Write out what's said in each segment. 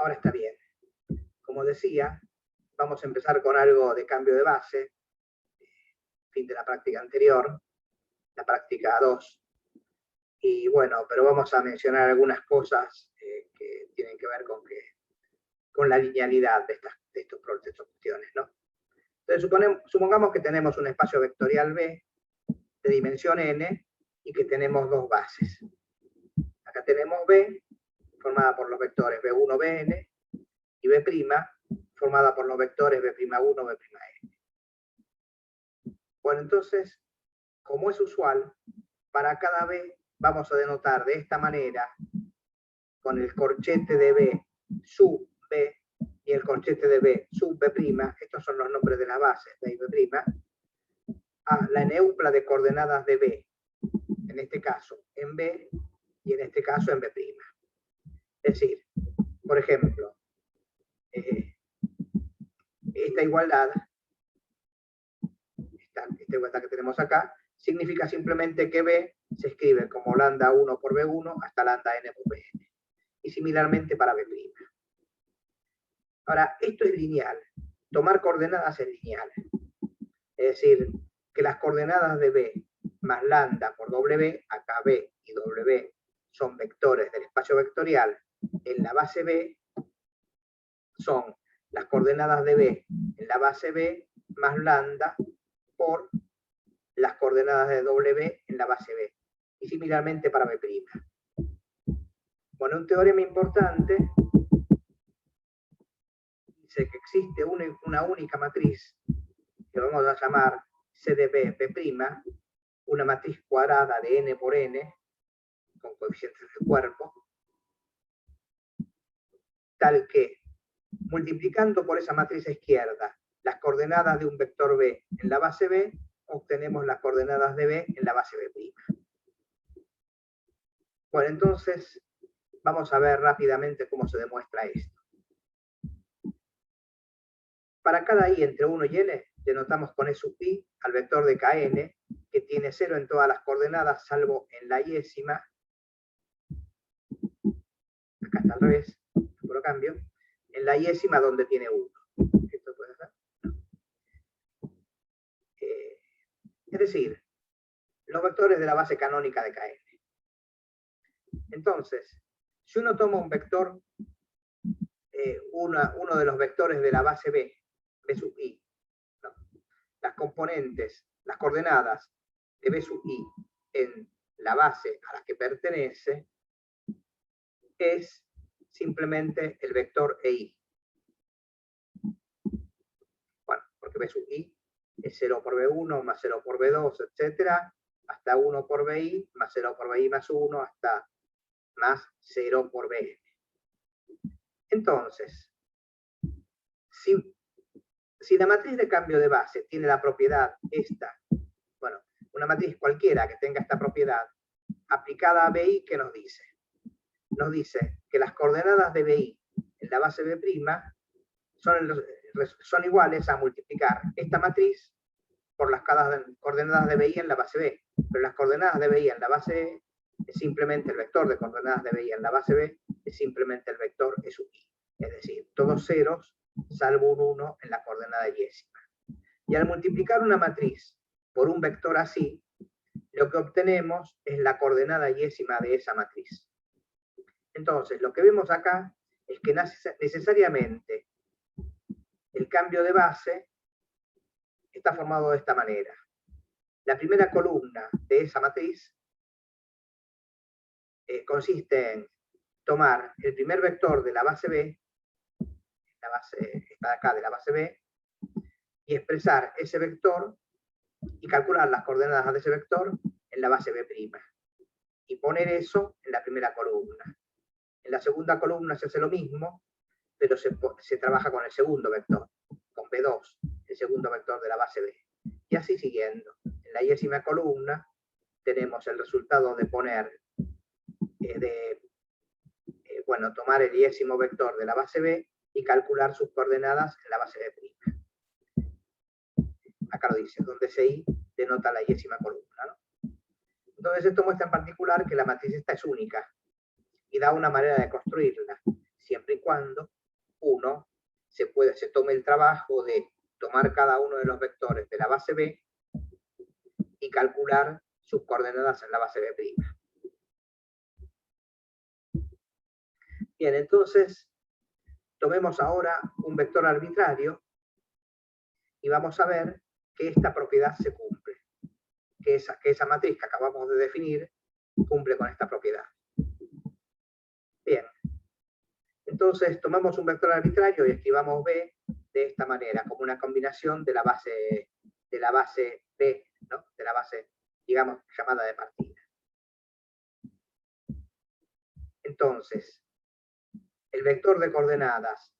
Ahora está bien. Como decía, vamos a empezar con algo de cambio de base, fin de la práctica anterior, la práctica 2. Y bueno, pero vamos a mencionar algunas cosas que tienen que ver con la linealidad de estas cuestiones, ¿no? Entonces, supongamos que tenemos un espacio vectorial B de dimensión n y que tenemos dos bases. Acá tenemos B, formada por los vectores B1, Bn, y B', formada por los vectores B'1, B'N. Bueno, entonces, como es usual, para cada B vamos a denotar de esta manera, con el corchete de B sub B y el corchete de B sub B', estos son los nombres de las bases, B y B', a la eneupla de coordenadas de B, en este caso en B y en este caso en B'. Es decir, por ejemplo, esta igualdad que tenemos acá, significa simplemente que B se escribe como lambda 1 por B1 hasta lambda n por Bn. Y similarmente para B'. Ahora, esto es lineal. Tomar coordenadas es lineal. Es decir, que las coordenadas de B más lambda por W, acá B y W son vectores del espacio vectorial, en la base B son las coordenadas de B en la base B más lambda por las coordenadas de W en la base B. Y similarmente para B'. Bueno, un teorema importante dice que existe una única matriz, que vamos a llamar C de B, B', una matriz cuadrada de n por n, con coeficientes de cuerpo, tal que, multiplicando por esa matriz izquierda las coordenadas de un vector B en la base B, obtenemos las coordenadas de B en la base B'. Bueno, entonces, vamos a ver rápidamente cómo se demuestra esto. Para cada i entre 1 y n, denotamos con E sub i al vector de Kn, que tiene 0 en todas las coordenadas, salvo en la iésima. Acá está al revés, lo cambio. En la iésima donde tiene 1. ¿Esto puede ser? Es decir, los vectores de la base canónica de Kn. Entonces, si uno toma un vector, uno de los vectores de la base B, B sub i, ¿no? Las componentes, las coordenadas de B sub i en la base a la que pertenece, es simplemente el vector EI. Bueno, porque B sub i es 0 por B1 más 0 por B2, etcétera, hasta 1 por BI más 0 por BI más 1, hasta más 0 por Bn. Entonces, si la matriz de cambio de base tiene la propiedad esta, bueno, una matriz cualquiera que tenga esta propiedad, aplicada a BI, ¿qué nos dice? Nos dice que las coordenadas de BI en la base B' son iguales a multiplicar esta matriz por las coordenadas de BI en la base B. Pero las coordenadas de BI en la base E es simplemente el vector de coordenadas de BI en la base B, es simplemente el vector E sub i. Es decir, todos ceros, salvo un 1 en la coordenada iésima. Y al multiplicar una matriz por un vector así, lo que obtenemos es la coordenada iésima de esa matriz. Entonces, lo que vemos acá es que necesariamente el cambio de base está formado de esta manera. La primera columna de esa matriz consiste en tomar el primer vector de la base B, la base, esta de acá de la base B, y expresar ese vector y calcular las coordenadas de ese vector en la base B'. Y poner eso en la primera columna. En la segunda columna se hace lo mismo, pero se trabaja con el segundo vector, con B2, el segundo vector de la base B. Y así siguiendo. En la iésima columna tenemos el resultado de poner, tomar el iésimo vector de la base B y calcular sus coordenadas en la base B'. Acá lo dice, donde CI denota la iésima columna, ¿no? Entonces esto muestra en particular que la matriz esta es única y da una manera de construirla, siempre y cuando uno se tome el trabajo de tomar cada uno de los vectores de la base B y calcular sus coordenadas en la base B'. Bien, entonces, tomemos ahora un vector arbitrario y vamos a ver que esta propiedad se cumple, que esa matriz que acabamos de definir cumple con esta propiedad. Bien, entonces tomamos un vector arbitrario y escribamos B de esta manera, como una combinación de la base B, ¿no? De la base, digamos, llamada de partida. Entonces, el vector de coordenadas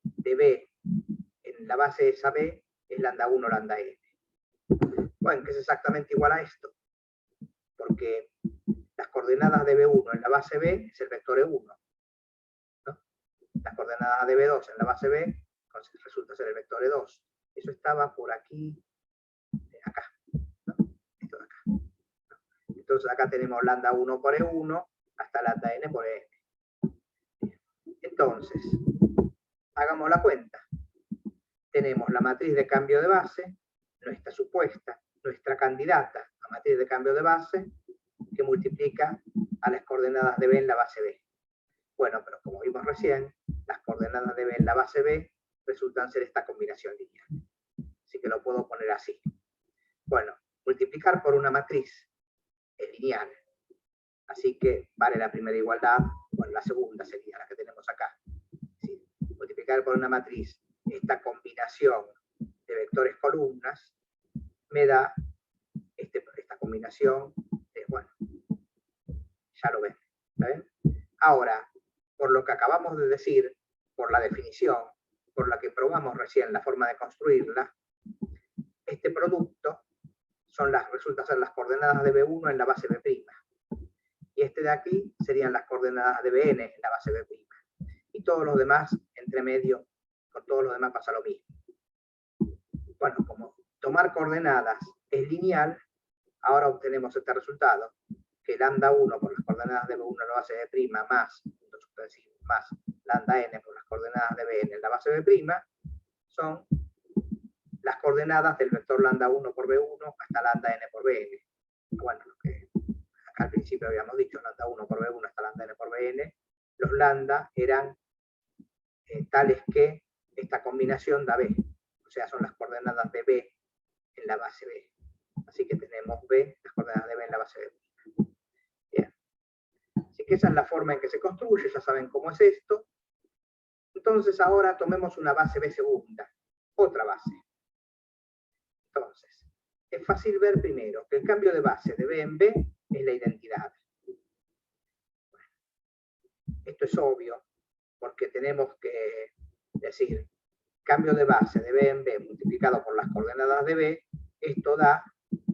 de B en la base esa B es lambda 1, lambda n. Bueno, que es exactamente igual a esto, porque las coordenadas de B1 en la base B es el vector E1, ¿no? Las coordenadas de B2 en la base B resulta ser el vector E2. Eso estaba por aquí, acá, ¿no? Esto de acá. Entonces acá tenemos lambda 1 por E1 hasta lambda n por n. Entonces, hagamos la cuenta. Tenemos la matriz de cambio de base, nuestra supuesta, nuestra candidata a matriz de cambio de base, que multiplica a las coordenadas de B en la base B. Bueno, pero como vimos recién, las coordenadas de B en la base B resultan ser esta combinación lineal. Así que lo puedo poner así. Bueno, multiplicar por una matriz es lineal. Así que vale la primera igualdad, bueno, la segunda sería la que tenemos acá. ¿Sí? Multiplicar por una matriz esta combinación de vectores columnas me da esta combinación, bueno, ya lo ven, ¿está bien? Ahora, por lo que acabamos de decir, por la definición, por la que probamos recién la forma de construirla, este producto resulta ser las coordenadas de B1 en la base B'. Y este de aquí serían las coordenadas de Bn en la base B'. Y todos los demás, entre medio, con todos los demás pasa lo mismo. Bueno, como tomar coordenadas es lineal, ahora obtenemos este resultado, que lambda 1 por las coordenadas de B1 en la base B' más lambda n por las coordenadas de Bn en la base B' son las coordenadas del vector lambda 1 por B1 hasta lambda n por Bn. Bueno, lo que acá al principio habíamos dicho, lambda 1 por B1 hasta lambda n por Bn, los lambda eran tales que esta combinación da B, o sea, son las coordenadas de B en la base B. Así que tenemos B, las coordenadas de B en la base B'. Bien. Así que esa es la forma en que se construye, ya saben cómo es esto. Entonces ahora tomemos una base B segunda, otra base. Entonces, es fácil ver primero que el cambio de base de B en B es la identidad. Bueno, esto es obvio, porque tenemos que decir cambio de base de B en B multiplicado por las coordenadas de B, esto da,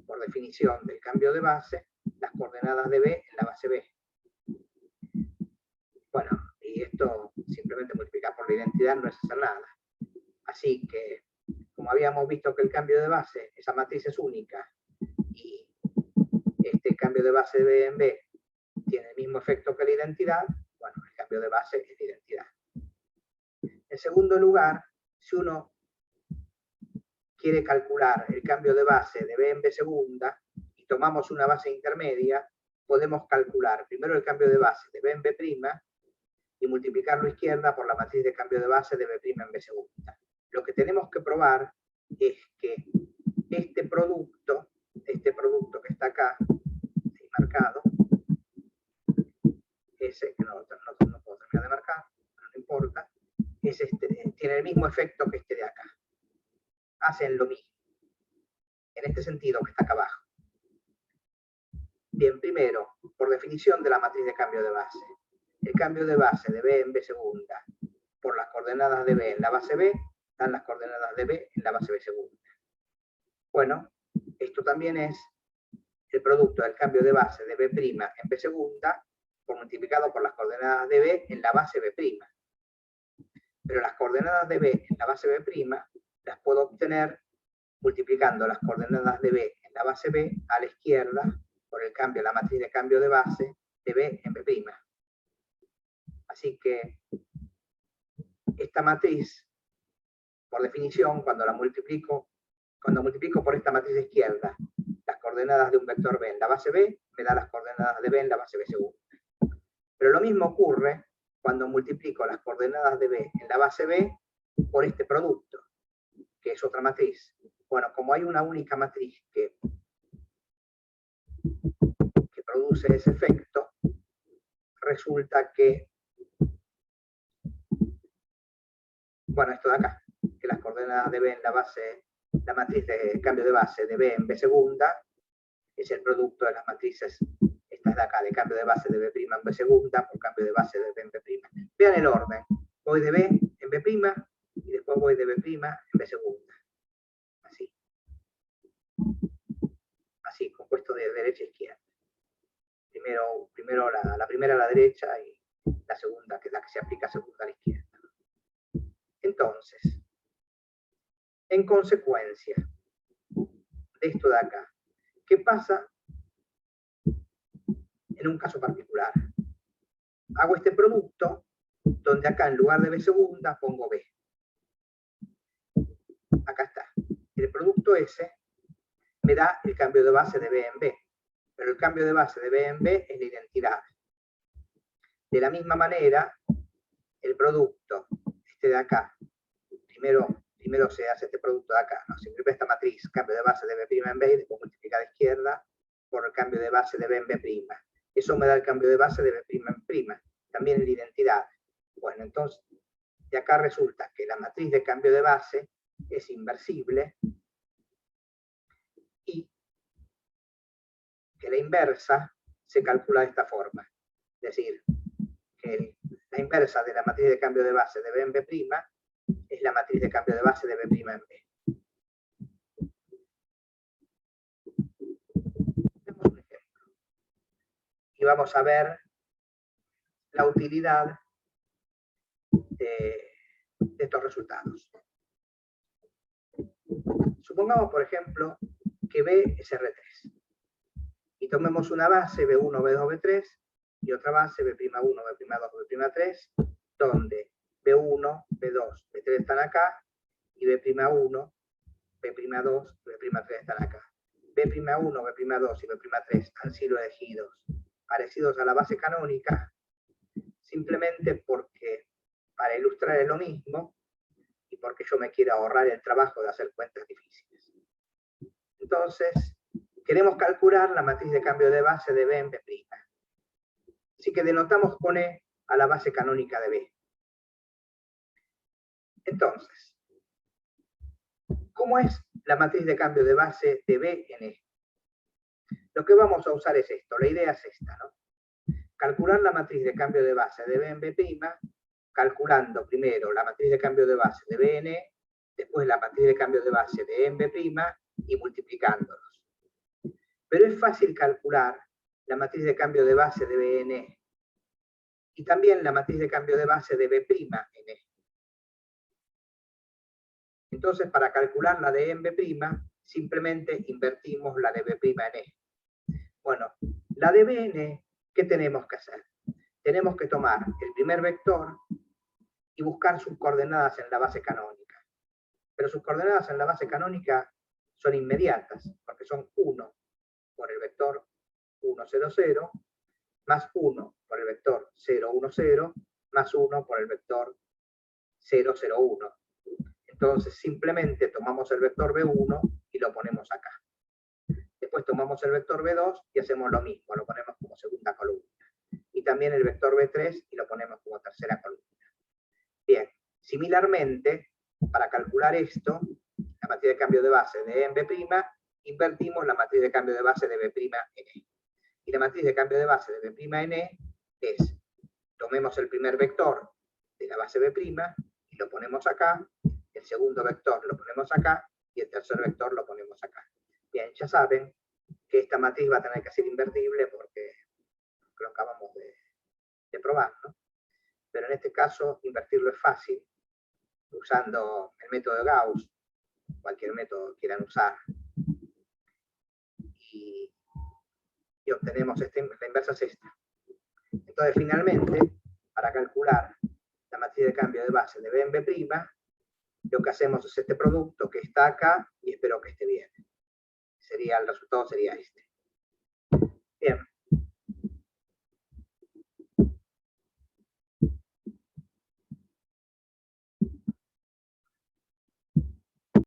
por definición del cambio de base, las coordenadas de B en la base B. Bueno, y esto simplemente multiplicar por la identidad no es hacer nada. Así que, como habíamos visto que el cambio de base, esa matriz es única, y este cambio de base de B en B tiene el mismo efecto que la identidad, bueno, el cambio de base es la identidad. En segundo lugar, si uno quiere calcular el cambio de base de B en B segunda y tomamos una base intermedia, podemos calcular primero el cambio de base de B en B' y multiplicarlo a izquierda por la matriz de cambio de base de B' en B segunda. Lo que tenemos que probar es que este producto que está acá, marcado, ese que no puedo terminar de marcar, pero no importa, tiene el mismo efecto que este de acá. Hacen lo mismo, en este sentido que está acá abajo. Bien, primero, por definición de la matriz de cambio de base, el cambio de base de B en B segunda por las coordenadas de B en la base B dan las coordenadas de B en la base B segunda. Bueno, esto también es el producto del cambio de base de B' en B segunda multiplicado por las coordenadas de B en la base B'. Pero las coordenadas de B en la base B' las puedo obtener multiplicando las coordenadas de B en la base B a la izquierda por el cambio, la matriz de cambio de base de B en B'. Así que esta matriz, por definición, cuando multiplico por esta matriz izquierda las coordenadas de un vector B en la base B, me da las coordenadas de B en la base B segunda. Pero lo mismo ocurre cuando multiplico las coordenadas de B en la base B por este producto, que es otra matriz. Bueno, como hay una única matriz que produce ese efecto, resulta que, bueno, esto de acá, que las coordenadas de B en la base, la matriz de cambio de base de B en B segunda, es el producto de las matrices, estas de acá, de cambio de base de B' en B segunda por cambio de base de B en B'. Vean el orden, voy de B en B' y después voy de B' en B segunda. Así. Así, compuesto de derecha a izquierda. Primero la primera a la derecha y la segunda, que es la que se aplica segunda a la izquierda. Entonces, en consecuencia de esto de acá, ¿qué pasa en un caso particular? Hago este producto donde acá en lugar de B segunda pongo B. Acá está. El producto ese me da el cambio de base de B en B. Pero el cambio de base de B en B es la identidad. De la misma manera, el producto, este de acá, primero se hace este producto de acá, ¿no? Se imprime esta matriz, cambio de base de B' en B, y después multiplica a la izquierda por el cambio de base de B en B'. Eso me da el cambio de base de B' en B'. También la identidad. Bueno, entonces, de acá resulta que la matriz de cambio de base es inversible y que la inversa se calcula de esta forma. Es decir, que la inversa de la matriz de cambio de base de B en B' es la matriz de cambio de base de B' en B. Demos un ejemplo. Y vamos a ver la utilidad de estos resultados. Supongamos, por ejemplo, que B es R3. Y tomemos una base B1, B2, B3 y otra base B'1, B'2, B'3, donde B1, B2, B3 están acá y B'1, B'2, B'3 están acá. B'1, B'2 y B'3 han sido elegidos parecidos a la base canónica simplemente porque, para ilustrar lo mismo, y porque yo me quiero ahorrar el trabajo de hacer cuentas difíciles. Entonces, queremos calcular la matriz de cambio de base de B en B'. Así que denotamos con E a la base canónica de B. Entonces, ¿cómo es la matriz de cambio de base de B en E? Lo que vamos a usar es esto, la idea es esta, ¿no? Calcular la matriz de cambio de base de B en B', calculando primero la matriz de cambio de base de B en E, después la matriz de cambio de base de E en B' y multiplicándolos. Pero es fácil calcular la matriz de cambio de base de B en E y también la matriz de cambio de base de B' en E. Entonces, para calcular la de E en B', simplemente invertimos la de B' en E. Bueno, la de B en E, ¿qué tenemos que hacer? Tenemos que tomar el primer vector y buscar sus coordenadas en la base canónica. Pero sus coordenadas en la base canónica son inmediatas, porque son 1 por el vector 1, 0, 0, más 1 por el vector 0, 1, 0, más 1 por el vector 0, 0, 1. Entonces, simplemente tomamos el vector B1 y lo ponemos acá. Después tomamos el vector B2 y hacemos lo mismo, lo ponemos como segunda columna. Y también el vector B3 y lo ponemos como tercera columna. Bien, similarmente, para calcular esto, la matriz de cambio de base de E en B', invertimos la matriz de cambio de base de B' en E. Y la matriz de cambio de base de B' en E es, tomemos el primer vector de la base B' y lo ponemos acá, el segundo vector lo ponemos acá y el tercer vector lo ponemos acá. Bien, ya saben que esta matriz va a tener que ser invertible porque lo acabamos de probar, ¿no? Pero en este caso invertirlo es fácil, usando el método de Gauss, cualquier método quieran usar, y obtenemos la inversa es esta. Entonces, finalmente, para calcular la matriz matriz de cambio de base de B en B', lo que hacemos es este producto que está acá y espero que esté bien. El resultado sería este. Bien.